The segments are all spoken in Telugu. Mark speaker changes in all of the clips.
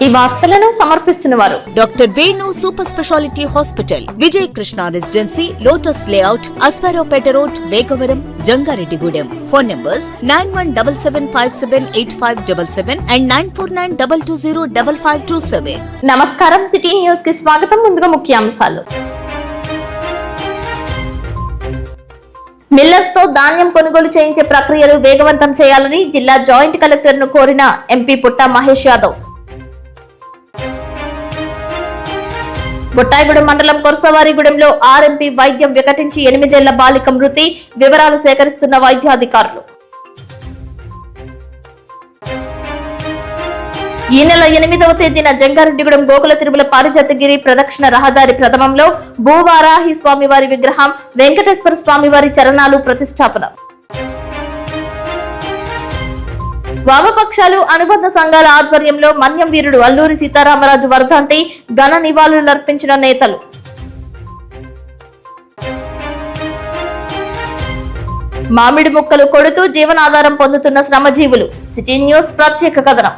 Speaker 1: ఈ వార్తలను సమర్పిస్తున్నవారు
Speaker 2: doctor Venu Super Speciality Hospital, Vijay Krishna Residency, Lotus Layout, Aswaraopeta Road, Vegavaram, Jangareddygudem. Phone numbers 9177578577 and 9492205527.
Speaker 1: నమస్కారం, సిటీ న్యూస్ కి స్వాగతం. ముందుగా ముఖ్యాంశాలు. మిల్లర్స్ తో ధాన్యం కొనుగోలు చేయించే ప్రక్రియను వేగవంతం చేయాలని జిల్లా జాయింట్ కలెక్టర్ ను కోరిన ఎంపీ పుట్టా మహేష్ యాదవ్. బుట్టాయిగూడెం మండలం కొరసవారిగూడెంలో ఆర్ఎంపీ వైద్యం వికటించి 8 ఏళ్ల బాలిక మృతి. వివరాలు సేకరిస్తున్న వైద్యాధికారులు. ఈ నెల 8వ తేదీన జంగారెడ్డిగూడెం గోకుల తిరుమల పారిజాతగిరి ప్రదక్షిణ రహదారి ప్రథమంలో భూవారాహి స్వామివారి విగ్రహం, వెంకటేశ్వర స్వామివారి చరణాలు ప్రతిష్టాపన. వామపక్షాలు అనుబంధ సంఘాల ఆధ్వర్యంలో మన్యం వీరుడు అల్లూరి సీతారామరాజు వర్ధంతి ఘన నివాళులర్పించిన నేతలు. మామిడి ముక్కలు కొడుతూ జీవనాధారం పొందుతున్న శ్రమజీవులు. సిటీ న్యూస్ ప్రత్యేక కథనం.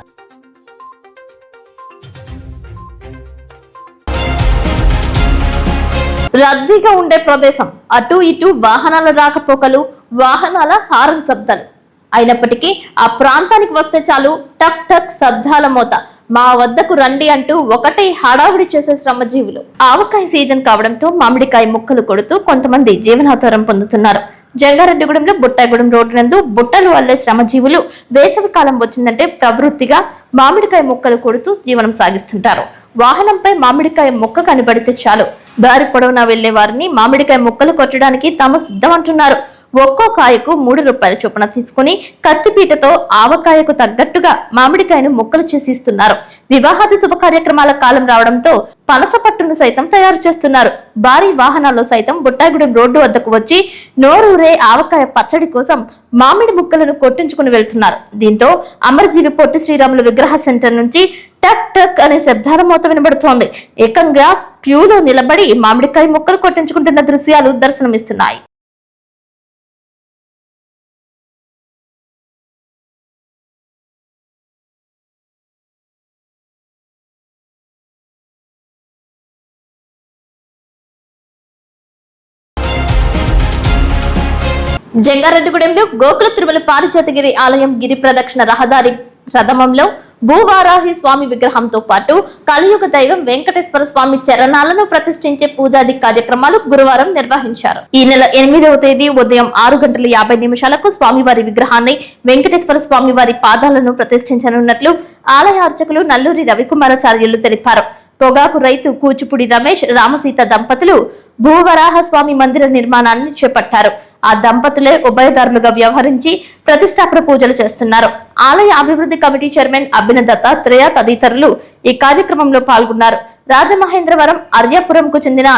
Speaker 1: రద్దీగా ఉండే ప్రదేశం, అటు ఇటు వాహనాల రాకపోకలు, వాహనాల హారన్ శబ్దాలు. అయినప్పటికీ ఆ ప్రాంతానికి వస్తే చాలు టక్ టక్ శబ్దాల మోత. మా వద్దకు రండి అంటూ ఒకటే హడావిడి చేసే శ్రమజీవులు. ఆవకాయ సీజన్ కావడంతో మామిడికాయ ముక్కలు కొడుతూ కొంతమంది జీవనాధారం పొందుతున్నారు. జంగారెడ్డిగూడెంలో బుట్టాయిగూడెం రోడ్డు నందు బుట్టలు అల్లే శ్రమజీవులు వేసవి కాలం వచ్చిందంటే ప్రవృత్తిగా మామిడికాయ ముక్కలు కొడుతూ జీవనం సాగిస్తుంటారు. వాహనంపై మామిడికాయ ముక్క కనబడితే చాలు దారి పొడవునా వెళ్లే వారిని మామిడికాయ ముక్కలు కొట్టడానికి తాము సిద్ధమంటున్నారు. ఒక్కో కాయకు 3 రూపాయల చొప్పున తీసుకుని కత్తిపీటతో ఆవకాయకు తగ్గట్టుగా మామిడికాయను ముక్కలు చేసి ఇస్తున్నారు. వివాహాది శుభ కార్యక్రమాల కాలం రావడంతో పనస పట్టును సైతం తయారు చేస్తున్నారు. భారీ వాహనాల్లో సైతం బుట్టాయిగూడెం రోడ్డు వద్దకు వచ్చి నోరూరే ఆవకాయ పచ్చడి కోసం మామిడి ముక్కలను కొట్టించుకుని వెళ్తున్నారు. దీంతో అమరజీవి పొట్టి శ్రీరాములు విగ్రహ సెంటర్ నుంచి టక్ టక్ అనే శబ్దాల మోత వినబడుతోంది. ఏకంగా క్యూలో నిలబడి మామిడికాయ ముక్కలు కొట్టించుకుంటున్న దృశ్యాలు దర్శనమిస్తున్నాయి. జంగారెడ్డిగూడెంలో గోకుల తిరుమల పారిజాతగిరి ఆలయం గిరి ప్రదక్షిణ రహదారి ప్రథమంలో భూవారాహి స్వామి విగ్రహంతో పాటు కలియుగ దైవం వెంకటేశ్వర స్వామి చరణాలను ప్రతిష్ఠించే పూజాది కార్యక్రమాలు గురువారం నిర్వహించారు. ఈ నెల 8వ తేదీ ఉదయం 6:50 స్వామివారి విగ్రహాన్ని, వెంకటేశ్వర స్వామివారి పాదాలను ప్రతిష్ఠించనున్నట్లు ఆలయ అర్చకులు నల్లూరి రవికుమారాచార్యులు తెలిపారు. పొగాకు రైతు కూచిపూడి రమేష్, రామసీత దంపతులు భూవరాహ స్వామి మందిర నిర్మాణాన్ని చేపట్టారు. ఆ దంపతులే ఉభయదారులుగా వ్యవహరించి ప్రతిష్టాపన పూజలు చేస్తున్నారు. ఆలయ అభివృద్ధి కమిటీ చైర్మన్ అభిన దత్తాత్రేయ తదితరులు ఈ కార్యక్రమంలో పాల్గొన్నారు. రాజమహేంద్రవరం అర్యాపురంకు చెందిన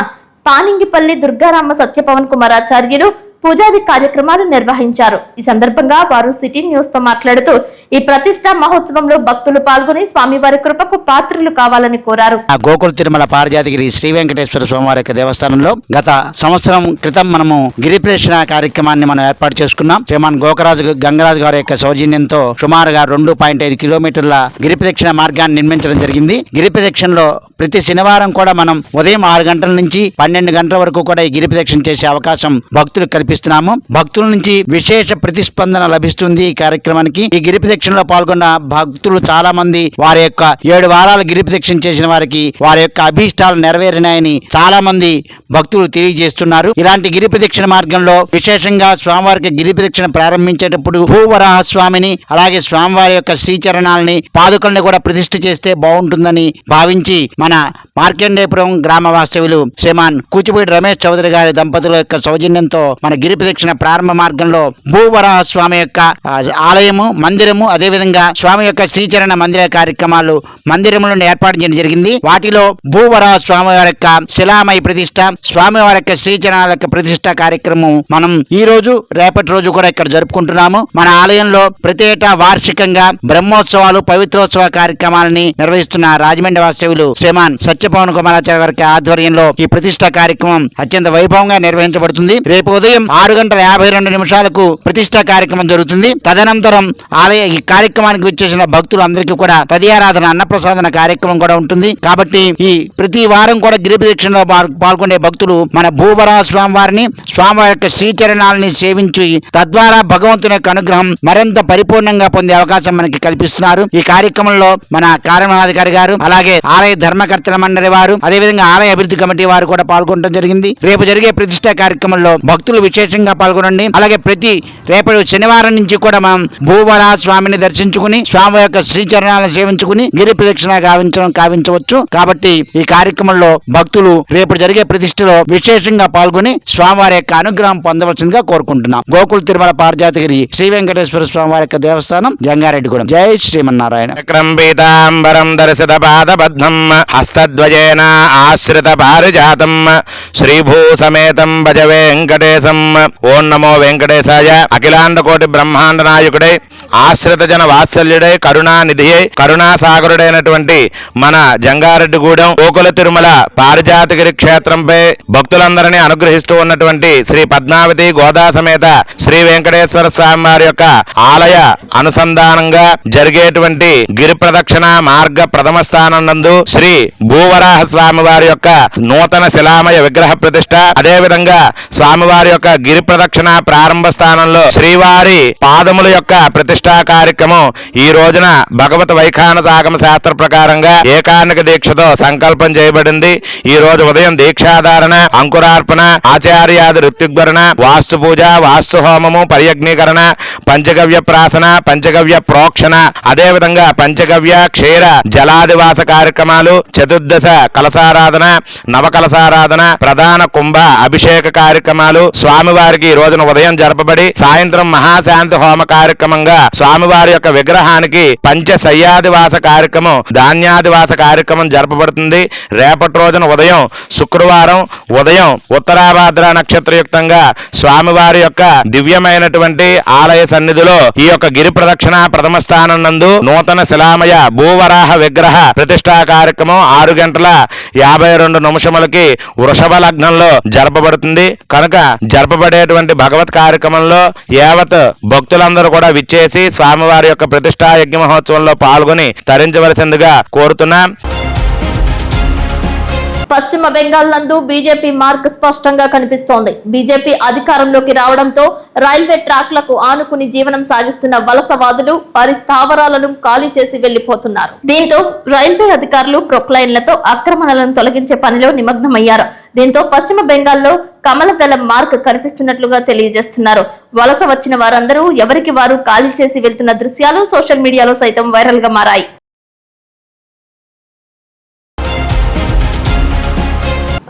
Speaker 1: పానింగిపల్లి దుర్గారామ సత్యపవన్ కుమారాచార్యులు పూజాది కార్యక్రమాలు నిర్వహించారు. ఈ సందర్భంగా వారు సిటీ న్యూస్ తో మాట్లాడుతూ ఈ ప్రతిష్టా మహోత్సవంలో భక్తులు పాల్గొని స్వామివారి కృపకు పాత్రలు కావాలని కోరారు.
Speaker 3: గోకుల తిరుమల పారిజాతగిరి శ్రీ వెంకటేశ్వర స్వామివారి యొక్క దేవస్థానంలో గత సంవత్సరం క్రితం మనము గిరి ప్రదక్షిణ కార్యక్రమాన్ని మనం ఏర్పాటు చేసుకున్నాం. శ్రీమాన్ గంగరాజు గారి యొక్క సౌజన్యంతో సుమారుగా 2.5 కిలోమీటర్ల గిరి ప్రదక్షిణ మార్గాన్ని నిర్మించడం జరిగింది. గిరి ప్రదక్షిణలో ప్రతి శనివారం కూడా మనం ఉదయం 6 గంటల నుంచి 12 గంటల వరకు కూడా ఈ గిరి ప్రదక్షిణ చేసే అవకాశం భక్తులకు కల్పిస్తున్నాము. భక్తుల నుంచి విశేష ప్రతిస్పందన లభిస్తుంది ఈ కార్యక్రమానికి. ఈ గిరి ప్రదక్షిణలో పాల్గొన్న భక్తులు చాలా మంది వారి యొక్క 7 వారాల గిరి ప్రదక్షిణ చేసిన వారికి వారి యొక్క అభీష్టాలు నెరవేరినాయని చాలా మంది భక్తులు తెలియజేస్తున్నారు. ఇలాంటి గిరి ప్రదక్షిణ మార్గంలో విశేషంగా స్వామివారికి గిరి ప్రదక్షిణ ప్రారంభించేటప్పుడు భూవరాహ స్వామిని, అలాగే స్వామివారి యొక్క శ్రీచరణాలని, పాదుకల్ని కూడా ప్రతిష్ఠ చేస్తే బాగుంటుందని భావించి మన మార్కండేపురం గ్రామ వాస్తవ్యులు శ్రీమాన్ కూచిపూడి రమేష్ చౌదరి గారి దంపతుల యొక్క సౌజన్యంతో మన గిరి ప్రదక్షిణ ప్రారంభ మార్గంలో భూవరాహ స్వామి యొక్క ఆలయము, మందిరము, అదేవిధంగా స్వామి యొక్క శ్రీచరణ మందిర కార్యక్రమాలు మందిరములను ఏర్పాటు చేయడం జరిగింది. వాటిలో భూవరాహ స్వామి వారి యొక్క శిలామయ ప్రతిష్ట, స్వామి వారి యొక్క శ్రీచరణాల యొక్క ప్రతిష్ట కార్యక్రమం మనం ఈ రోజు రేపటి రోజు కూడా ఇక్కడ జరుపుకుంటున్నాము. మన ఆలయంలో ప్రతి ఏటా వార్షికంగా బ్రహ్మోత్సవాలు, పవిత్రోత్సవ కార్యక్రమాలని నిర్వహిస్తున్న రాజమండ్రి వాస్తవ్యులు శ్రీమాన్ సత్యపవన్ కుమారాచార్య గారి ఆధ్వర్యంలో ఈ ప్రతిష్ట కార్యక్రమం అత్యంత వైభవంగా నిర్వహించబడుతుంది. రేపు ఉదయం 6:52 ప్రతిష్టా కార్యక్రమం జరుగుతుంది. తదనంతరం ఆలయ ఈ కార్యక్రమానికి విచ్చేసిన భక్తులు అందరికీ కూడా తదియారాధన అన్నప్రసాదన కార్యక్రమం కూడా ఉంటుంది. కాబట్టి ఈ ప్రతి వారం కూడా గిరి ప్రదక్షిణలో పాల్గొనే భక్తులు మన భూవరాహ స్వామివారిని స్వామివారి యొక్క శ్రీచరణాలని సేవించి తద్వారా భగవంతుని యొక్క అనుగ్రహం మరింత పరిపూర్ణంగా పొందే అవకాశం మనకి కల్పిస్తున్నారు. ఈ కార్యక్రమంలో మన కార్యనిర్వహణాధికారి గారు, అలాగే ఆలయ ధర్మకర్తల మండలి వారు, అదేవిధంగా ఆలయ అభివృద్ధి కమిటీ వారు కూడా పాల్గొనడం జరిగింది. రేపు జరిగే ప్రతిష్టా కార్యక్రమంలో భక్తులు విశేషంగా పాల్గొనండి. అలాగే రేపటి శనివారం నుంచి కూడా మనం భూవరాహ స్వామిని దర్శించుకుని స్వామి యొక్క శ్రీచరణాలను సేవించుకుని గిరి ప్రదక్షిణ కావించవచ్చు. కాబట్టి ఈ కార్యక్రమంలో భక్తులు రేపు జరిగే ప్రతిష్టలో విశేషంగా పాల్గొని స్వామివారి యొక్క అనుగ్రహం పొందవలసిందిగా కోరుకుంటున్నాం. గోకుల తిరుమల పారిజాతగిరి శ్రీ వెంకటేశ్వర స్వామివారి యొక్క దేవస్థానం, జంగారెడ్డిగూడెం. జై శ్రీమన్నారాయణ.
Speaker 4: పీతాంబరం దర్శిత పాదబద్ధం హస్తద్వయేన ఆశ్రిత పారిజాతం శ్రీభూ సమేతం భజ వెంకటేశం. ఓం నమో వెంకటేశాయ. అఖిలాండ కోటి బ్రహ్మాండ నాయకుడై ఆశ్రిత జన వాత్సల్యుడై కరుణానిధియై కరుణాసాగరుడైనటువంటి మన జంగారెడ్డిగూడెం గోకుల తిరుమల పారిజాతగిరి క్షేత్రంపై భక్తులందరినీ అనుగ్రహిస్తూ ఉన్నటువంటి శ్రీ పద్మావతి గోదా సమేత శ్రీ వెంకటేశ్వర స్వామి వారి యొక్క ఆలయ అనుసంధానంగా జరిగేటువంటి గిరి ప్రదక్షిణ మార్గ ప్రథమ స్థానం నందు శ్రీ భూవరాహ స్వామి వారి యొక్క నూతన శిలామయ విగ్రహ ప్రతిష్ట, అదేవిధంగా స్వామివారి యొక్క గిరి ప్రదక్షిణ ప్రారంభ స్థానంలో శ్రీవారి పాదముల యొక్క ప్రతిష్టా కార్యక్రమం ఈ రోజున భగవత్ వైఖానస ఆగమ శాస్త్ర ప్రకారంగా ఏకానిక దీక్షతో సంకల్పం చేయబడింది. ఈ రోజు ఉదయం దీక్షాధారణ, అంకురార్పణ, ఆచార్యాది ఋత్యుగ్వరణ, వాస్తు పూజ, వాస్తు హోమము, పర్యగ్నీకరణ, పంచగవ్య ప్రాసన, పంచగవ్య ప్రోక్షణ, అదేవిధంగా పంచగవ్య క్షీర జలాదివాస కార్యక్రమాలు, చతుర్దశ కలసారాధన, నవకలసారాధన, ప్రధాన కుంభ అభిషేక కార్యక్రమాలు స్వామివారికి ఈ రోజున ఉదయం జరపబడి సాయంత్రం మహాశాంతి హోమ కార్యక్రమంగా స్వామివారి యొక్క విగ్రహానికి పంచశయ్యాదివాస కార్యక్రమం, ధాన్యాదివాస కార్యక్రమం జరపబడుతుంది. రేపటి రోజున ఉదయం శుక్రవారం ఉదయం ఉత్తరాభాద్ర నక్షత్రయుక్తంగా స్వామివారి యొక్క దివ్యమైనటువంటి ఆలయ సన్నిధిలో ఈ యొక్క గిరి ప్రదక్షిణ ప్రథమ స్థానం నందు నూతన శిలామయ భూవరాహ విగ్రహ ప్రతిష్టా కార్యక్రమం 6:52 వృషభ లగ్నంలో జరపబడుతుంది. కనుక జరపబడేటువంటి భగవత్ కార్యక్రమంలో యావత్ భక్తులందరూ కూడా విచ్చేసి స్వామివారి యొక్క ప్రతిష్టా యజ్ఞ మహోత్సవంలో పాల్గొని తరించవలసిందిగా కోరుతున్నాం.
Speaker 1: పశ్చిమ బెంగాల్ నందు బీజేపీ మార్క్ స్పష్టంగా కనిపిస్తోంది. బీజేపీ అధికారంలోకి రావడంతో రైల్వే ట్రాక్లకు ఆనుకుని జీవనం సాగిస్తున్న వలసవాదులు వారి స్థావరాలను ఖాళీ చేసి వెళ్లిపోతున్నారు. దీంతో రైల్వే అధికారులు ప్రొక్లైన్లతో ఆక్రమణలను తొలగించే పనిలో నిమగ్నమయ్యారు. దీంతో పశ్చిమ బెంగాల్లో కమలదళ మార్క్ కనిపిస్తున్నట్లుగా తెలియజేస్తున్నారు. వలస వచ్చిన వారందరూ ఎవరికి వారు ఖాళీ చేసి వెళ్తున్న దృశ్యాలు సోషల్ మీడియాలో సైతం వైరల్ గా మారాయి.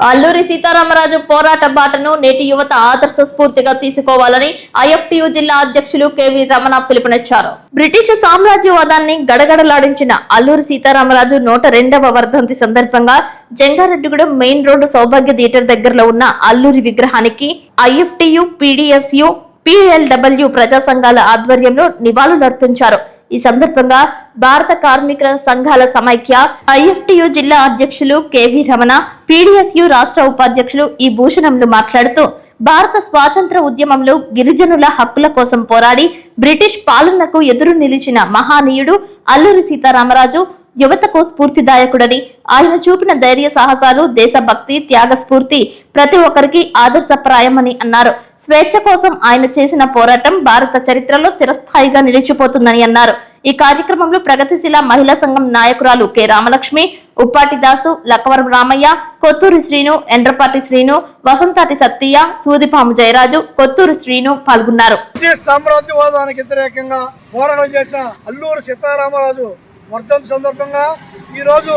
Speaker 1: అల్లూరి సీతారామరాజు పోరాట బాటను నేటి యువత ఆదర్శ స్ఫూర్తిగా తీసుకోవాలని ఐఎఫ్టియు జిల్లా అధ్యక్షులు కెవి రమణ పిలుపునిచ్చారు. బ్రిటిష్ సామ్రాజ్యవాదాన్ని గడగడలాడించిన అల్లూరి సీతారామరాజు 102వ వర్ధంతి సందర్భంగా జంగారెడ్డిగూడెం మెయిన్ రోడ్డు సౌభాగ్య థియేటర్ దగ్గరలో ఉన్న అల్లూరి విగ్రహానికి ఐఎఫ్టియు, పిడిఎస్యు, పిఎల్డబ్ల్యూ ప్రజా సంఘాల ఆధ్వర్యంలో నివాళులర్పించారు. ఈ సందర్భంగా భారత కార్మిక సంఘాల సమైక్య ఐఎఫ్టియు జిల్లా అధ్యక్షులు కెవి రమణ, పిడిఎస్యు రాష్ట్ర ఉపాధ్యక్షులు ఈ భూషణంలు మాట్లాడుతూ భారత స్వాతంత్ర ఉద్యమంలో గిరిజనుల హక్కుల కోసం పోరాడి బ్రిటిష్ పాలనకు ఎదురు నిలిచిన మహానీయుడు అల్లూరి సీతారామరాజు యువతకు స్ఫూర్తిదాయకుడని, ఆయన చూపిన ధైర్య సాహసాలు, దేశభక్తి, త్యాగ స్ఫూర్తి ప్రతి ఒక్కరికి ఆదర్శప్రాయమని అన్నారు. స్వేచ్ఛ కోసం ఆయన చేసిన పోరాటం భారత చరిత్రలో చిరస్థాయిగా నిలిచిపోతుందని అన్నారు. ఈ కార్యక్రమంలో ప్రగతిశీల మహిళా సంఘం నాయకురాలు కె రామలక్ష్మి, ఉప్పాటి దాసు, లక్కవరం రామయ్య, కొత్తూరి శ్రీను, ఎండ్రపాటి శ్రీను, వసంతాటి సత్తయ్య, సూదిపాము జయరాజు, కొత్తూరు శ్రీను పాల్గొన్నారు.
Speaker 5: సామ్రాజ్యవాదానికి వ్యతిరేకంగా పోరాటం చేసిన అల్లూరి సీతారామరాజు వర్ధంతి సందర్భంగా ఈరోజు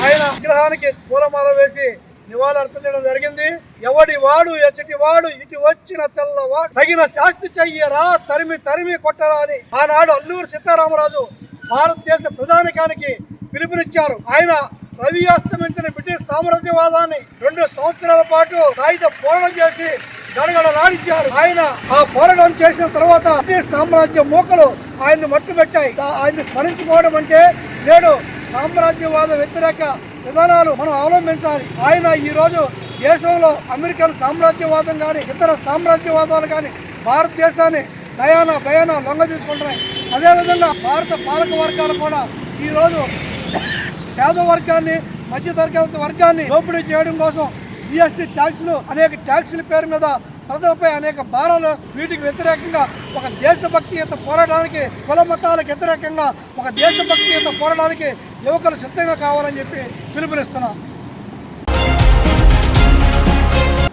Speaker 5: ఆయన విగ్రహానికి పూలమాల వేసి నివాళులర్పించడం జరిగింది. ఎవడి వాడు ఎచ్చటి వాడు ఇటు వచ్చిన తెల్లవాడు తగిన శాస్తి చెయ్యరా, తరిమి తరిమి కొట్టరా అని ఆనాడు అల్లూరి సీతారామరాజు భారతదేశ ప్రధానికానికి పిలుపునిచ్చారు. ఆయన రవి అస్తమించిన బ్రిటిష్ సామ్రాజ్యవాదాన్ని 2 సంవత్సరాల పాటు సాయుధ పోరాటం చేసి గడగడలాడించారు. ఆయన ఆ పోరాటం చేసిన తర్వాత బ్రిటిష్ సామ్రాజ్య మూకలు ఆయన్ని మట్టుబెట్టాయి. ఆయన్ని స్మరించుకోవడం అంటే నేడు సామ్రాజ్యవాద వ్యతిరేక విధానాలు మనం అవలంబించాలి. ఆయన ఈ రోజు దేశంలో అమెరికన్ సామ్రాజ్యవాదం కానీ ఇతర సామ్రాజ్యవాదాలు కానీ భారతదేశాన్ని నయాన భయాన లొంగ తీసుకుంటున్నాయి. అదేవిధంగా భారత పాలక వర్గాలు కూడా ఈరోజు పేద వర్గాన్ని మధ్యతరగతి వర్గాన్ని దోపిడీ చేయడం కోసం జిఎస్టీ ట్యాక్సులు అనేక ట్యాక్సుల పేరు మీద ప్రజలపై అనేక భారాలు, వీటికి వ్యతిరేకంగా ఒక దేశభక్తియుత పోరాటానికి, కుల మతాలకు వ్యతిరేకంగా ఒక దేశభక్తియుత పోరాటానికి యువకులు సిద్ధంగా కావాలని చెప్పి పిలుపునిస్తున్నాం.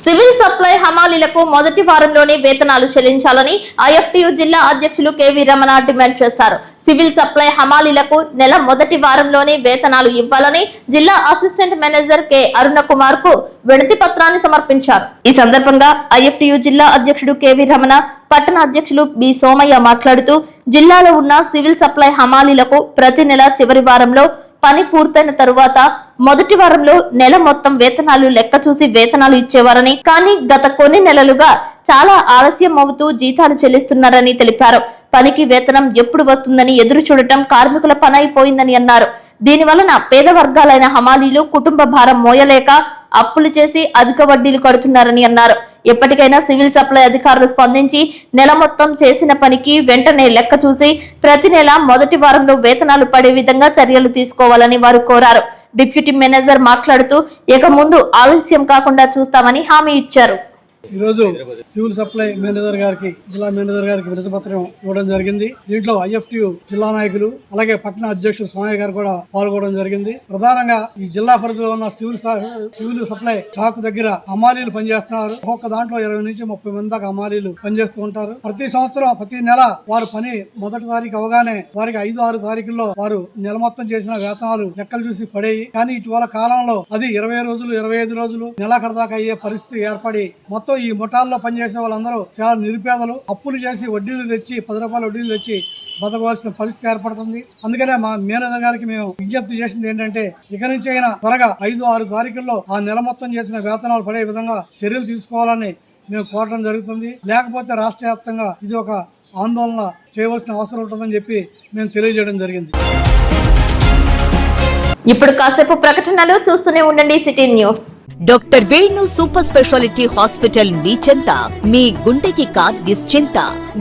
Speaker 1: సివిల్ సప్లై హమాలీలకు మొదటి వారంలోనే వేతనాలు చెల్లించాలని ఐఎఫ్టియు జిల్లా అధ్యక్షులు కెవి రమణ డిమాండ్ చేశారు. సివిల్ సప్లై హమాలీలకు నెల మొదటి వారంలోనే వేతనాలు ఇవ్వాలని జిల్లా అసిస్టెంట్ మేనేజర్ కె అరుణ కుమార్ కు వినతి పత్రాన్ని సమర్పించారు. ఈ సందర్భంగా ఐఎఫ్టియు జిల్లా అధ్యక్షుడు కెవి రమణ, పట్టణ అధ్యక్షులు బి సోమయ్య మాట్లాడుతూ జిల్లాలో ఉన్న సివిల్ సప్లై హమాలీలకు ప్రతి నెల చివరి వారంలో పని పూర్తయిన తరువాత మొదటి వారంలో నెల మొత్తం వేతనాలు లెక్క చూసి వేతనాలు ఇచ్చేవారని, కానీ గత కొన్ని నెలలుగా చాలా ఆలస్యం అవుతూ జీతాలు చెల్లిస్తున్నారని తెలిపారు. పనికి వేతనం ఎప్పుడు వస్తుందని ఎదురు చూడటం కార్మికుల పనైపోయిందని అన్నారు. దీని వలన పేద వర్గాలైన హమాలీలు కుటుంబ భారం మోయలేక అప్పులు చేసి అధిక వడ్డీలు కడుతున్నారని అన్నారు. ఎప్పటికైనా సివిల్ సప్లై అధికారులు స్పందించి నెల మొత్తం చేసిన పనికి వెంటనే లెక్క చూసి ప్రతి నెల మొదటి వారంలో వేతనాలు పడే విధంగా చర్యలు తీసుకోవాలని వారు కోరారు. డిప్యూటీ మేనేజర్ మాట్లాడుతూ ఇక ముందు ఆలస్యం కాకుండా చూస్తామని హామీ ఇచ్చారు.
Speaker 5: ఈరోజు సివిల్ సప్లై మేనేజర్ గారికి, జిల్లా మేనేజర్ గారికి వినతి పత్రం ఇవ్వడం జరిగింది. దీంట్లో ఐఎఫ్టియు జిల్లా నాయకులు అలాగే పట్టణ అధ్యక్షుడు సోమయ్య గారు కూడా పాల్గొనడం జరిగింది. ప్రధానంగా ఈ జిల్లా పరిధిలో ఉన్న సివిల్ సప్లై స్టాక్ దగ్గర హమాలీలు పనిచేస్తున్నారు. ఒక్కొక్క దాంట్లో 20 నుంచి 30 మంది దాకా హమాలీలు పనిచేస్తూ ఉంటారు. ప్రతి సంవత్సరం ప్రతి నెల వారు పని మొదటి తారీఖు అవగానే వారికి 5-6 తారీఖుల్లో వారు నెల మొత్తం చేసిన వేతనాలు లెక్కలు చూసి పడేవి. కానీ ఇటీవల కాలంలో అది 20 రోజులు, 25 రోజులు, నెలాఖరు దాకా అయ్యే పరిస్థితి ఏర్పడి మొత్తం ఈ ముఠాల్లో పనిచేసే వాళ్ళందరూ చాలా నిరుపేదలు, అప్పులు చేసి వడ్డీలు తెచ్చి 10 రూపాయల వడ్డీలు తెచ్చి బతకవలసిన పరిస్థితి ఏర్పడుతుంది. అందుకనే మా మేనేజర్ గారికి మేము విజ్ఞప్తి చేసింది ఏంటంటే ఇక నుంచి అయినా త్వరగా 5-6 తారీఖుల్లో ఆ నెల మొత్తం చేసిన వేతనాలు పడే విధంగా చర్యలు తీసుకోవాలని మేము కోరడం జరుగుతుంది. లేకపోతే రాష్ట్ర వ్యాప్తంగా ఇది ఒక ఆందోళన చేయవలసిన అవసరం ఉంటుందని చెప్పి మేము తెలియజేయడం జరిగింది.
Speaker 1: ఇప్పుడు కాసేపు ప్రకటనలు చూస్తూనే ఉండండి City News.
Speaker 2: Doctor Venu Super Speciality Hospital మీ చెంత, మీ గుండెకి నిశ్చింత.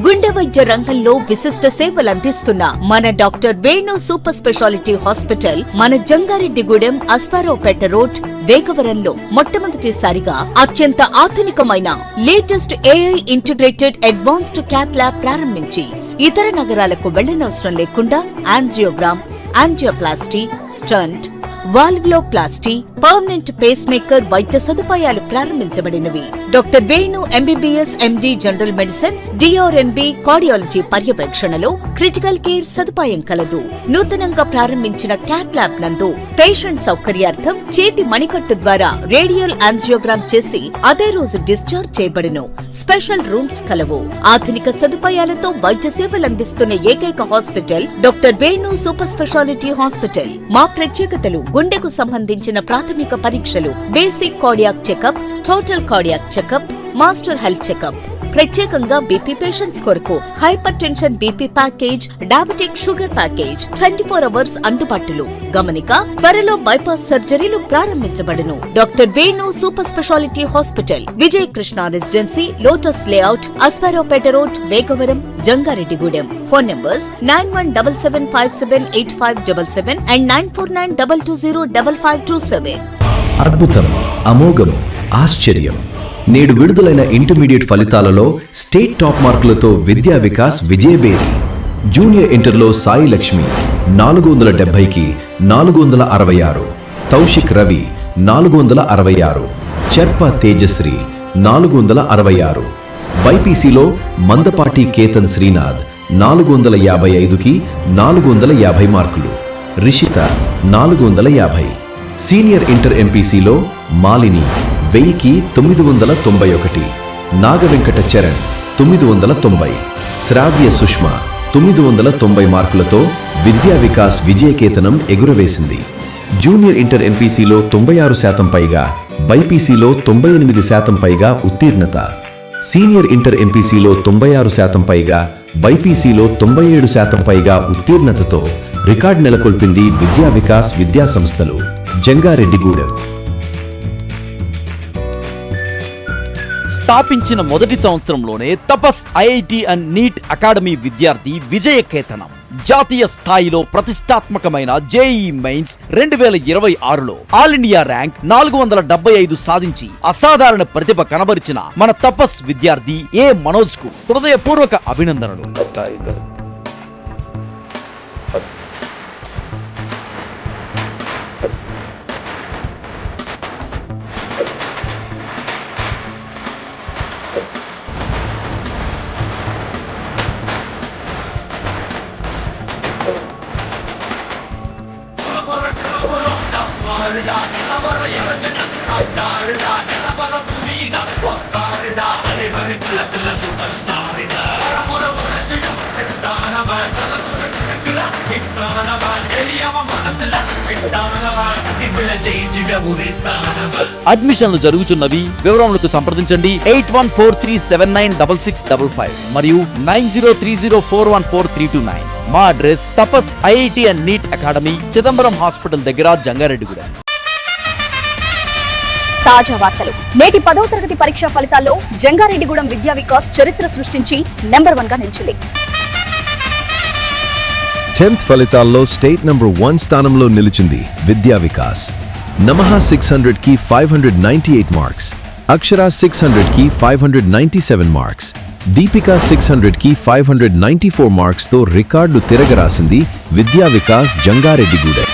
Speaker 2: గుండె వైద్య రంగంలో విశిష్ట సేవలు అందిస్తున్న మన doctor Venu Super Speciality Hospital మన జంగారెడ్డిగూడెం, అస్పారావుపేట రోడ్, వేగవరంలో మొట్టమొదటిసారిగా అత్యంత ఆధునికమైన latest AI integrated advanced cath lab ప్రారంభించి ఇతర నగరాలకు వెళ్లనవసరం లేకుండా angiogram, angioplasty, stent, valvuloplasty, permanent pacemaker వైద్య సదుపాయాలు ప్రారంభించబడినవి. Doctor Venu MBBS MD general medicine, DrNB cardiology పర్యవేక్షణలో క్రిటికల్ కేర్ సదుపాయం కలదు. నూతనంగా ప్రారంభించిన క్యాట్ ల్యాబ్ నందు పేషెంట్ సౌకర్యార్థం చేతి మణికట్టు ద్వారా రేడియల్ యాంజియోగ్రామ్ చేసి అదే రోజు డిశ్చార్జ్ చేయబడును. స్పెషల్ రూమ్స్ కలవు. ఆధునిక సదుపాయాలతో వైద్య సేవలు అందిస్తున్న ఏకైక hospital doctor Venu Super Speciality Hospital. మా ప్రత్యేకతలు: గుండెకు సంబంధించిన ప్రాథమిక పరీక్షలు, basic cardiac checkup, total cardiac checkup, master health checkup. ప్రత్యేకంగా బీపీ పేషెంట్స్ కొరకు hypertension BP package, diabetic sugar package 24 hours అందుబాటులో. గమనిక: త్వరలో బైపాస్ సర్జరీలు ప్రారంభించబడును. Doctor Venu Super Speciality Hospital, Vijay Krishna Residency, Lotus Layout, Aswaraopeta Road, Vegavaram, Jangareddygudem. Phone numbers 9177578577 and 9492205527.
Speaker 6: అద్భుతం, అమోఘం, ఆశ్చర్యం. నేడు విడుదలైన ఇంటర్మీడియట్ ఫలితాలలో స్టేట్ టాప్ మార్కులతో విద్యా వికాస్ విజయబేరి. జూనియర్ ఇంటర్లో సాయి లక్ష్మి 470కి 466, తౌషిక్ రవి 466, చర్ప తేజశ్రీ 466. బైపీసీలో మందపాటి కేతన్ శ్రీనాథ్ 455కి 450 మార్కులు, రిషిత 450. సీనియర్ ఇంటర్ ఎంపీసీలో మాలిని 1000కి 991, నాగవెంకట చరణ్ 990, శ్రావ్య సుష్మ 990 మార్కులతో విద్యా వికాస్ విజయకేతనం ఎగురవేసింది. జూనియర్ ఇంటర్ ఎంపీసీలో 96% పైగా, బైపీసీలో 98% పైగా ఉత్తీర్ణత. సీనియర్ ఇంటర్ ఎంపీసీలో 96% పైగా, బైపీసీలో 97% పైగా ఉత్తీర్ణతతో రికార్డు నెలకొల్పింది విద్యా వికాస్ విద్యా సంస్థలు, జంగారెడ్డిగూడెం.
Speaker 7: స్థాపించిన మొదటి సంవత్సరంలోనే Tapas IIT and NEET Academy విద్యార్థి విజయకేతనం. జాతీయ స్థాయిలో ప్రతిష్టాత్మకమైన జేఈ మెయిన్స్ 2026లో ఆల్ ఇండియా ర్యాంక్ 475 సాధించి అసాధారణ ప్రతిభ కనబరిచిన మన తపస్ విద్యార్థి ఏ మనోజ్ కు హృదయపూర్వక అభినందనలు. అడ్మిషన్లు జరుగుతున్నవి. వివరములకు సంప్రదించండి 8143796655 మరియు 9030414329. మా address Tapas IIT and NEET Academy, Chidambaram hospital దగ్గర, జంగారెడ్డిగూడెం.
Speaker 8: తాజా వార్తలు. నేటి 10వ తరగతి పరీక్షా ఫలితాల్లో జంగారెడ్డిగూడెం విద్యా వికాస్ చరిత్ర సృష్టించి నెంబర్ 1 గా నిలిచింది.
Speaker 6: 10th ఫలితాల్లో స్టేట్ నంబర్ 1 స్థానంలో నిలిచింది విద్యా వికాస్. నమః 600 కి 598 మార్క్స్, అక్షర 600 కి 597 మార్క్స్, దీపిక 600 కి 594 మార్క్స్ తో రికార్డు తిరగరాసింది విద్యా వికాస్ జంగారెడ్డిగూడెం.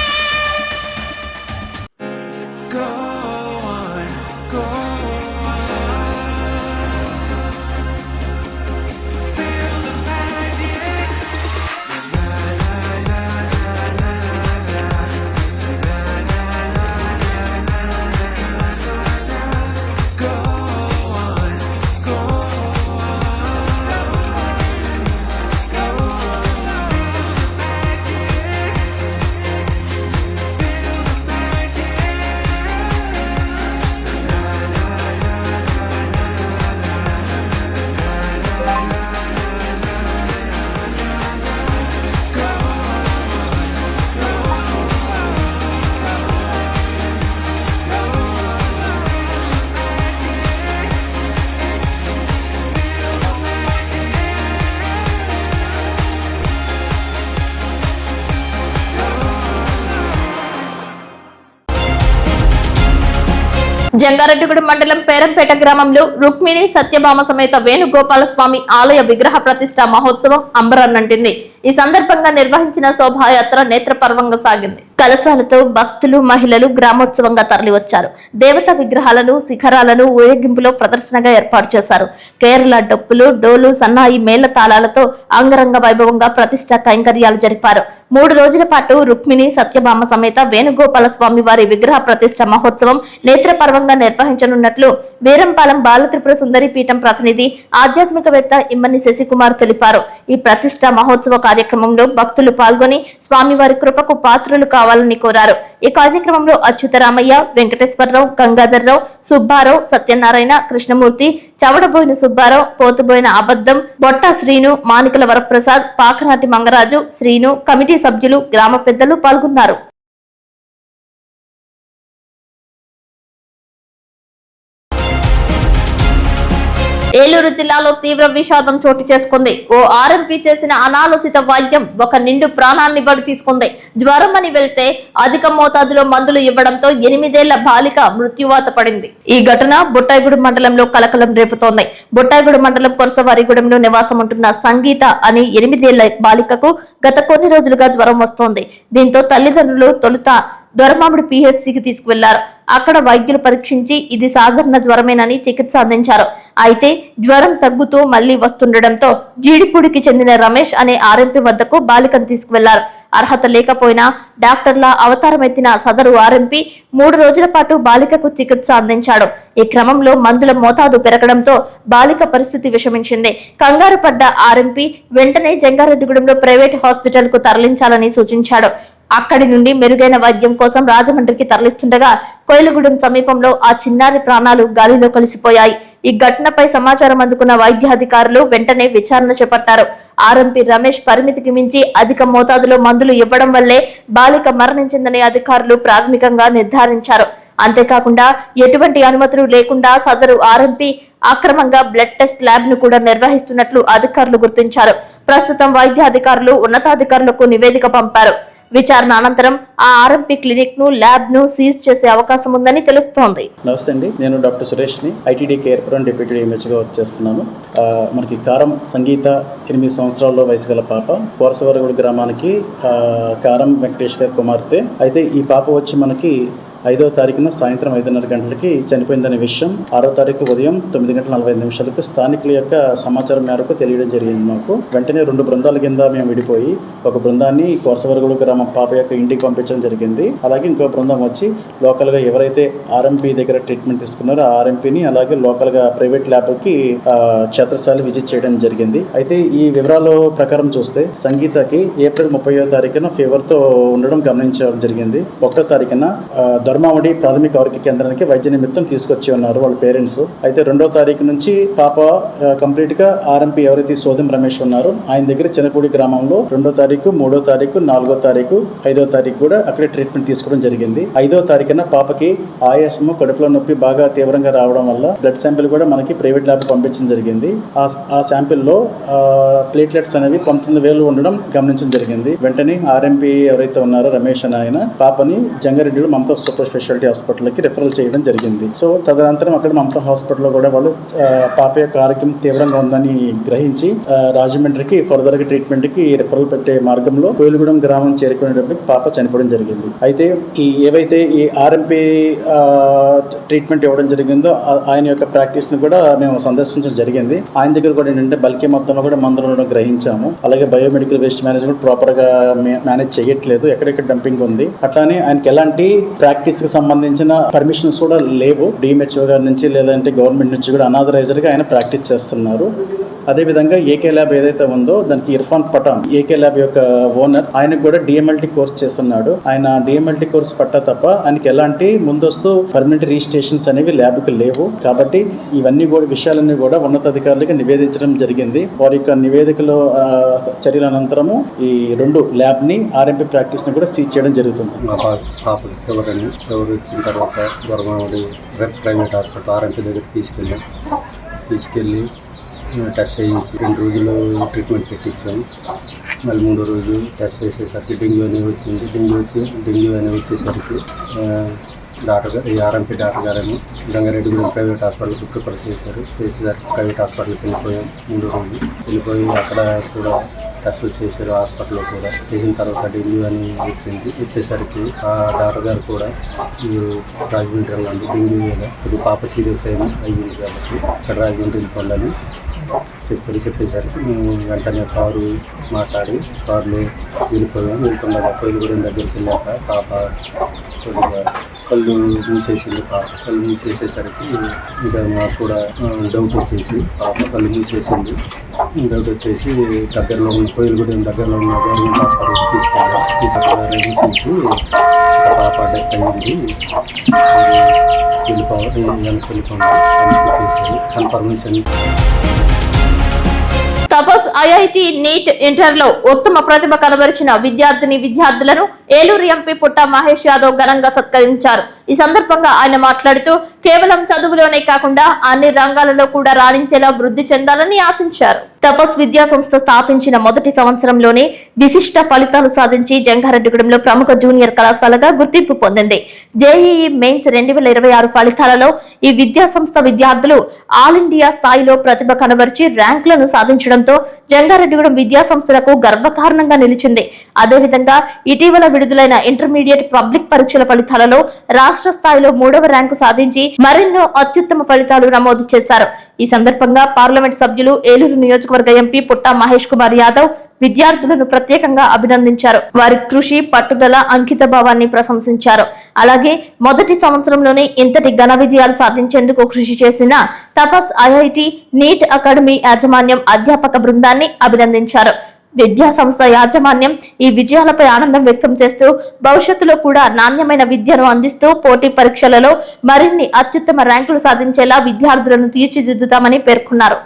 Speaker 1: జంగారెడ్డిగూడెం మండలం పేరంపేట గ్రామంలో రుక్మిణి సత్యభామ సమేత వేణుగోపాలస్వామి ఆలయ విగ్రహ ప్రతిష్ఠ మహోత్సవం అంబరాన్నంటింది. ఈ సందర్భంగా నిర్వహించిన శోభాయాత్ర నేత్రపర్వంగా సాగింది. కలశాలతో భక్తులు, మహిళలు గ్రామోత్సవంగా తరలివచ్చారు. దేవతా విగ్రహాలను, శిఖరాలను ఊరేగింపులో ప్రదర్శనగా ఏర్పాటు చేశారు. కేరళ డప్పులు, డోలు, సన్నాయి, మేళ తాళాలతో అంగరంగ వైభవంగా ప్రతిష్ఠ కైంకర్యాలు జరిపారు. 3 రోజుల పాటు రుక్మిణి సత్యభామ సమేత వేణుగోపాల స్వామి వారి విగ్రహ ప్రతిష్ఠ మహోత్సవం నేత్రపర్వంగా నిర్వహించనున్నట్లు వీరంపాలెం బాలత్రిపుర సుందరి పీఠం ప్రతినిధి ఆధ్యాత్మికవేత్త ఇమ్మని శశికుమార్ తెలిపారు. ఈ ప్రతిష్ఠ మహోత్సవ కార్యక్రమంలో భక్తులు పాల్గొని స్వామివారి కృపకు పాత్రులు కావాలని కోరారు. ఈ కార్యక్రమంలో అచ్యుతరామయ్య, వెంకటేశ్వరరావు, గంగాధర్రావు, సుబ్బారావు, సత్యనారాయణ, కృష్ణమూర్తి, చవడబోయిన సుబ్బారావు, పోతుబోయిన అబద్దం, బొట్టా శ్రీను, మానికల వరప్రసాద్, పాకనాటి మంగరాజు, శ్రీను, కమిటీ సభ్యులు, గ్రామ పెద్దలు పాల్గొన్నారు. ఏలూరు జిల్లాలో తీవ్ర విషాదం చోటు చేసుకుంది. ఓ ఆర్ఎంపీ చేసిన అనాలోచిత వైద్యం ఒక నిండు ప్రాణాన్ని బలి తీసుకుంది. జ్వరం అని వెళ్తే అధిక మోతాదులో మందులు ఇవ్వడంతో 8 ఏళ్ల బాలిక మృత్యువాత పడింది. ఈ ఘటన బొట్టాయిగూడెం మండలంలో కలకలం రేపుతోంది. బొట్టాయిగూడెం మండలం కొరసవారిగూడెంలో నివాసం ఉంటున్న సంగీత అని 8 ఏళ్ల బాలికకు గత కొన్ని రోజులుగా జ్వరం వస్తోంది. దీంతో తల్లిదండ్రులు తొలుత దొరమామిడి పిహెచ్సికి తీసుకువెళ్లారు. అక్కడ వైద్యులు పరీక్షించి ఇది సాధారణ జ్వరమేనని చికిత్స అందించారు. అయితే జ్వరం తగ్గుతూ మళ్లీ వస్తుండటంతో జీడిపూడికి చెందిన రమేష్ అనే ఆర్ఎంపీ వద్దకు బాలికను తీసుకువెళ్లారు. అర్హత లేకపోయినా డాక్టర్ల అవతారమెత్తిన సదరు ఆర్ఎంపీ 3 రోజుల పాటు బాలికకు చికిత్స అందించాడు. ఈ క్రమంలో మందుల మోతాదు పెరగడంతో బాలిక పరిస్థితి విషమించింది. కంగారు పడ్డ ఆర్ఎంపీ వెంటనే జంగారెడ్డిగూడెంలో ప్రైవేట్ హాస్పిటల్ కు తరలించాలని సూచించాడు. అక్కడి నుండి మెరుగైన వైద్యం కోసం రాజమండ్రికి తరలిస్తుండగా కోయిలగూడెం సమీపంలో ఆ చిన్నారి ప్రాణాలు గాలిలో కలిసిపోయాయి. ఈ ఘటనపై సమాచారం అందుకున్న వైద్యాధికారులు వెంటనే విచారణ చేపట్టారు. ఆర్ఎంపీ రమేష్ పరిమితికి మించి అధిక మోతాదులో మందులు ఇవ్వడం వల్లే బాలిక మరణించిందని అధికారులు ప్రాథమికంగా నిర్ధారించారు. అంతేకాకుండా ఎటువంటి అనుమతులు లేకుండా సదరు ఆర్ఎంపీ అక్రమంగా బ్లడ్ టెస్ట్ ల్యాబ్ ను కూడా నిర్వహిస్తున్నట్లు అధికారులు గుర్తించారు. ప్రస్తుతం వైద్య అధికారులు ఉన్నతాధికారులకు నివేదిక పంపారు. విచారణ అనంతరం ఆ ఆర్ఎంపీ క్లినిక్ ను ల్యాబ్ ను సీజ్ చేసే అవకాశం ఉందని తెలుస్తోంది.
Speaker 9: నమస్తే అండి, నేను డాక్టర్ సురేష్ని ఐటీడీ కేర్పురం డిప్యూటీ డిఎంహెచ్గా వర్క్ చేస్తున్నాను. మనకి కారం సంగీత 8 సంవత్సరాల వయసు గల పాప కోరసవరగూడ గ్రామానికి కారం వెంకటేష్ గారి కుమార్తె. అయితే ఈ పాప వచ్చి మనకి 5వ తారీఖున సాయంత్రం 5:30 గంటలకి చనిపోయిందనే విషయం 6వ తారీఖు ఉదయం 9:45 స్థానికుల యొక్క సమాచారం మేరకు తెలియడం జరిగింది. మాకు వెంటనే 2 బృందాల కింద మేము విడిపోయి ఒక బృందాన్ని కోరసవరగూడ గ్రామం పాప యొక్క ఇంటికి పంపించడం జరిగింది. అలాగే ఇంకో బృందం వచ్చి లోకల్గా ఎవరైతే ఆర్ఎంపీ దగ్గర ట్రీట్మెంట్ తీసుకున్నారో ఆ ఆర్ఎంపీని అలాగే లోకల్గా ప్రైవేట్ ల్యాబ్కి క్షేత్రస్థాయి విజిట్ చేయడం జరిగింది. అయితే ఈ వివరాల ప్రకారం చూస్తే సంగీతకి ఏప్రిల్ 30వ తారీఖున ఫీవర్తో ఉండడం గమనించడం జరిగింది. 1వ తారీఖున ధర్మావడి ప్రాథమిక ఆరోగ్య కేంద్రానికి వైద్య నిమిత్తం తీసుకొచ్చి ఉన్నారు వాళ్ళ పేరెంట్స్. అయితే 2వ తారీఖు నుంచి పాప కంప్లీట్గా ఆర్ఎంపీ ఎవరైతే సోదం రమేష్ ఉన్నారో ఆయన దగ్గర చిన్నపూడి గ్రామంలో 2వ తారీఖు 3వ తారీఖు 4వ తారీఖు 5వ తారీఖు కూడా అక్కడే ట్రీట్మెంట్ తీసుకోవడం జరిగింది. 5వ తారీఖున పాపకి ఆయాసము కడుపులో నొప్పి బాగా తీవ్రంగా రావడం వల్ల బ్లడ్ శాంపిల్ కూడా మనకి ప్రైవేట్ ల్యాబ్ పంపించడం జరిగింది. ఆ శాంపిల్లో ప్లేట్లెట్స్ అనేవి 19,000 ఉండడం గమనించడం జరిగింది. వెంటనే ఆర్ఎంపీ ఎవరైతే ఉన్నారో రమేష్ అని ఆయన పాపని జంగారెడ్డిలో మమతా సూపర్ స్పెషాలిటీ హాస్పిటల్కి రిఫరల్ చేయడం జరిగింది. సో తదనంతరం అక్కడ మమతా హాస్పిటల్లో కూడా వాళ్ళు పాప యొక్క ఆరోగ్యం తీవ్రంగా ఉందని గ్రహించి రాజమండ్రికి ఫర్దర్గా ట్రీట్మెంట్కి రిఫరల్ పెట్టే మార్గంలో కోయిలగూడెం గ్రామం చేరుకునేటప్పటికి పాప చనిపోవడం జరిగింది. అయితే ఏవైతే ఈ ఆర్ఎంపీ ట్రీట్మెంట్ ఇవ్వడం జరిగిందో ఆయన యొక్క ప్రాక్టీస్ని కూడా మేము సందర్శించడం జరిగింది. ఆయన దగ్గర కూడా ఏంటంటే బల్కీ మొత్తంలో కూడా మందులు ఉండడం గ్రహించాము. అలాగే బయోమెడికల్ వేస్ట్ మేనేజ్మెంట్ ప్రాపర్గా మేనేజ్ చేయట్లేదు, ఎక్కడెక్కడ డంపింగ్ ఉంది. అట్లానే ఆయనకి ఎలాంటి ప్రాక్టీస్కి సంబంధించిన పర్మిషన్స్ కూడా లేవు. డిఎంహెచ్ఓ గారి నుంచి లేదంటే గవర్నమెంట్ నుంచి కూడా అనాథరైజర్గా ఆయన ప్రాక్టీస్ చేస్తున్నారు. అదేవిధంగా ఏకే ల్యాబ్ ఏదైతే ఉందో దానికి ఇర్ఫాన్ పఠాన్ ఏకే ల్యాబ్ యొక్క ఓనర్ ఆయనకు కూడా డిఎంఎల్టీ కోర్స్ చేస్తున్నాడు. ఆయన డిఎంఎల్టీ కోర్స్ పట్టా తప్ప ఆయనకి ఎలాంటి ముందస్తు పర్మనెంట్ రిజిస్ట్రేషన్స్ అనేవి ల్యాబ్కి లేవు. కాబట్టి ఇవన్నీ కూడా విషయాలన్నీ కూడా ఉన్నతాధికారులకు నివేదించడం జరిగింది. వారి యొక్క నివేదికలో చర్యల అనంతరము ఈ 2 ల్యాబ్ని ఆర్ఎంపీ ప్రాక్టీస్ని కూడా సీజ్ చేయడం జరుగుతుంది.
Speaker 10: వచ్చిన తర్వాత ధర్మావడి ప్రైవేట్ హాస్పిటల్ ఆర్ఎంపీ దగ్గర తీసుకెళ్ళి టెస్ట్ చేయించి 2 రోజులు ట్రీట్మెంట్ పెట్టించాము. మళ్ళీ 3వ రోజు టెస్ట్ చేసేసరికి డెంగ్యూ అనేది వచ్చింది. డెంగ్యూ అనేది వచ్చేసరికి ఈ ఆర్ఎంపీ డాక్టర్ గారేమో జంగారెడ్డిగూడెం ప్రైవేట్ హాస్పిటల్కి ప్రిఫర్ చేసేసరికి ప్రైవేట్ హాస్పిటల్కి వెళ్ళిపోయాం. 3వ రోజు వెళ్ళిపోయి అక్కడ కూడా టెస్టులు చేశారు. హాస్పిటల్లో కూడా చేసిన తర్వాత డెంగ్యూ అని వచ్చేసరికి ఆ డాక్టర్ గారు కూడా రాజమండ్రి వెళ్ళండి, డెంగ్యూ మీద అది పాప సీరియస్ అయ్యింది కాబట్టి ఇక్కడ రాజమండ్రి వెళ్ళిపోండి చెప్పేసరికి మేము వెంటనే కారు మాట్లాడి కారులో వెళ్తుండగా కోయిలగూడెం దగ్గరికి వెళ్ళాక పాప కొద్దిగా కళ్ళు మూసేసింది. కళ్ళు మూసేసేసరికి ఇంకా మాకు కూడా డౌట్ వచ్చేసి పాప కళ్ళు మూసేసింది. డౌట్ వచ్చేసి దగ్గరలో ఉన్న కోయిలగూడెం దగ్గరలో ఉన్న గవర్నమెంట్ హాస్పిటల్కి తీసుకెళ్ళి పాప డెత్ అయ్యింది, వెళ్ళిపోండి కన్ఫర్మేషన్.
Speaker 1: తపస్ ఐఐటి నీట్ ఇంటర్లో ఉత్తమ ప్రతిభ కనబరిచిన విద్యార్థులను ఏలూరు ఎంపీ పుట్ట మహేష్ యాదవ్ ఘనంగా సత్కరించారు. ఈ సందర్భంగా ఆయన మాట్లాడుతూ కేవలం చదువులోనే కాకుండా అన్ని రంగాలలో కూడా రాణించేలా వృద్ధి చెందాలని ఆశించారు. తపస్ విద్యా సంస్థ స్థాపించిన మొదటి సంవత్సరంలోనే విశిష్ట ఫలితాలు సాధించి జంగారెడ్డిగూడెంలో ప్రముఖ జూనియర్ కళాశాలగా గుర్తింపు పొందింది. జేఈఈ మెయిన్స్ 2026 ఫలితాలలో ఈ విద్యా సంస్థ విద్యార్థులు ఆల్ ఇండియా స్థాయిలో ప్రతిభ కనబరిచి ర్యాంకులను సాధించడంతో జంగారెడ్డిగూడెం విద్యా సంస్థలకు గర్వకారణంగా నిలిచింది. అదేవిధంగా ఇటీవల విడుదలైన ఇంటర్మీడియట్ పబ్లిక్ పరీక్షల ఫలితాలలో రాష్ట్ర స్థాయిలో 3వ ర్యాంకు సాధించి మరెన్నో అత్యుత్తమ ఫలితాలు నమోదు చేశారు. ఈ సందర్భంగా పార్లమెంట్ సభ్యులు ఏలూరు నియోజకవర్గ ఎంపీ పుట్ట మహేష్ కుమార్ యాదవ్ విద్యార్థులను ప్రత్యేకంగా అభినందించారు. వారి కృషి, పట్టుదల, అంకిత భావాన్ని ప్రశంసించారు. అలాగే మొదటి సంవత్సరంలోనే ఇంతటి ఘన విజయాలు సాధించేందుకు కృషి చేసిన తపస్ ఐఐటి నీట్ అకాడమీ యాజమాన్యం, అధ్యాపక బృందాన్ని అభినందించారు. విద్యా సంస్థ యాజమాన్యం ఈ విజయాలపై ఆనందం వ్యక్తం చేస్తూ భవిష్యత్తులో కూడా నాణ్యమైన విద్యను అందిస్తూ పోటీ పరీక్షలలో మరిన్ని అత్యుత్తమ ర్యాంకులు సాధించేలా విద్యార్థులను తీర్చిదిద్దుతామని పేర్కొన్నారు.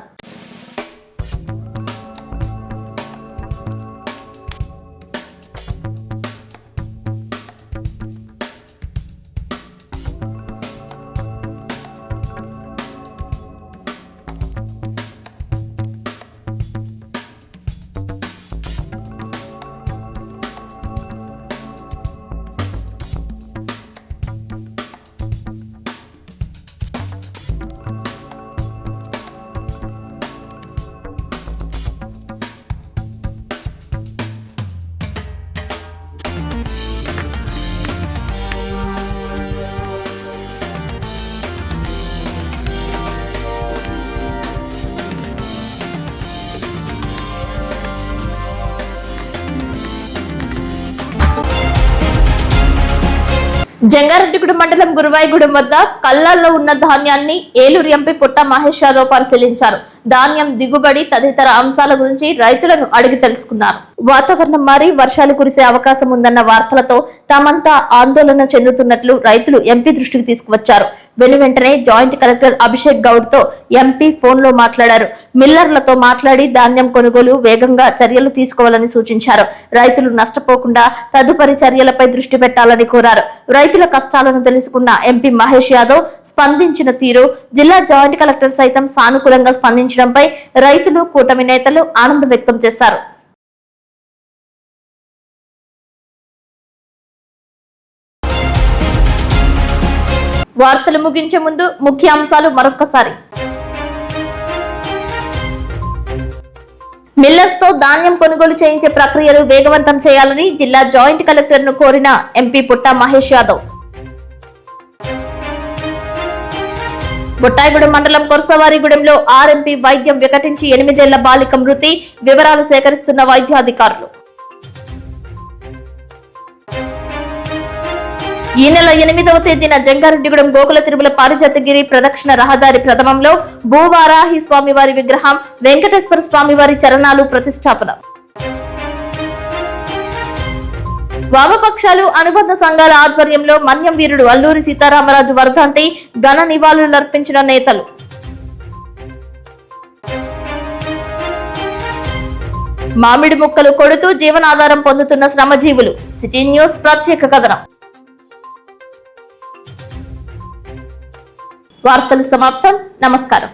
Speaker 1: జంగారెడ్డిగూడెం మండలం గురువాయిగూడెం వద్ద కల్లాల్లో ఉన్న ధాన్యాన్ని ఏలూరు ఎంపీ పుట్ట మహేష్ యాదవ్ పరిశీలించారు. ధాన్యం దిగుబడి తదితర అంశాల గురించి రైతులను అడిగి తెలుసుకున్నారు. వాతావరణం మారి వర్షాలు కురిసే అవకాశం ఉందన్న వార్తలతో తామంతా ఆందోళన చెందుతున్నట్లు రైతులు ఎంపీ దృష్టికి తీసుకువచ్చారు. వెంటనే జాయింట్ కలెక్టర్ అభిషేక్ గౌడ్ తో ఎంపీ ఫోన్ లో మాట్లాడారు. మిల్లర్లతో మాట్లాడి ధాన్యం కొనుగోలు వేగంగా చర్యలు తీసుకోవాలని సూచించారు. రైతులు నష్టపోకుండా తదుపరి చర్యలపై దృష్టి పెట్టాలని కోరారు. రైతుల కష్టాలను తెలుసుకున్న ఎంపీ మహేష్ యాదవ్ స్పందించిన తీరు, జిల్లా జాయింట్ కలెక్టర్ సైతం సానుకూలంగా స్పందించడంపై రైతులు, కూటమి నేతలు ఆనందం వ్యక్తం చేశారు. వార్తలు ముగించే ముందు ముఖ్య అంశాలు మరొక్కసారి. మిల్లర్స్ తో ధాన్యం కొనుగోలు చేయించే ప్రక్రియలు వేగవంతం చేయాలని జిల్లా జాయింట్ కలెక్టర్ ను కోరిన ఎంపీ పుట్ట మహేష్ యాదవ్. బొట్టాయిగూడెం మండలం కొరసవారిగూడెంలో ఆర్ఎంపీ వైద్యం వికటించి 8 ఏళ్ల బాలిక మృతి, వివరాలు సేకరిస్తున్న వైద్యాధికారులు. ఈ నెల 8వ తేదీన జంగారెడ్డిగూడెం గోకుల తిరుమల పారిజాతగిరి ప్రదక్షిణ రహదారి ప్రథమంలో భూవారాహి స్వామివారి విగ్రహం, వెంకటేశ్వర స్వామివారి చరణాలు ప్రతిష్టాపన. వామపక్షాలు అనుబంధ సంఘాల ఆధ్వర్యంలో మన్యం వీరుడు అల్లూరి సీతారామరాజు వర్ధంతి ఘన నివాళులర్పించిన నేతలు. మామిడి ముక్కలు కొడుతూ జీవనాధారం పొందుతున్న శ్రమజీవులు. సిటీ న్యూస్ ప్రత్యేక కథనం. వార్తలు సమాప్తం. నమస్కారం.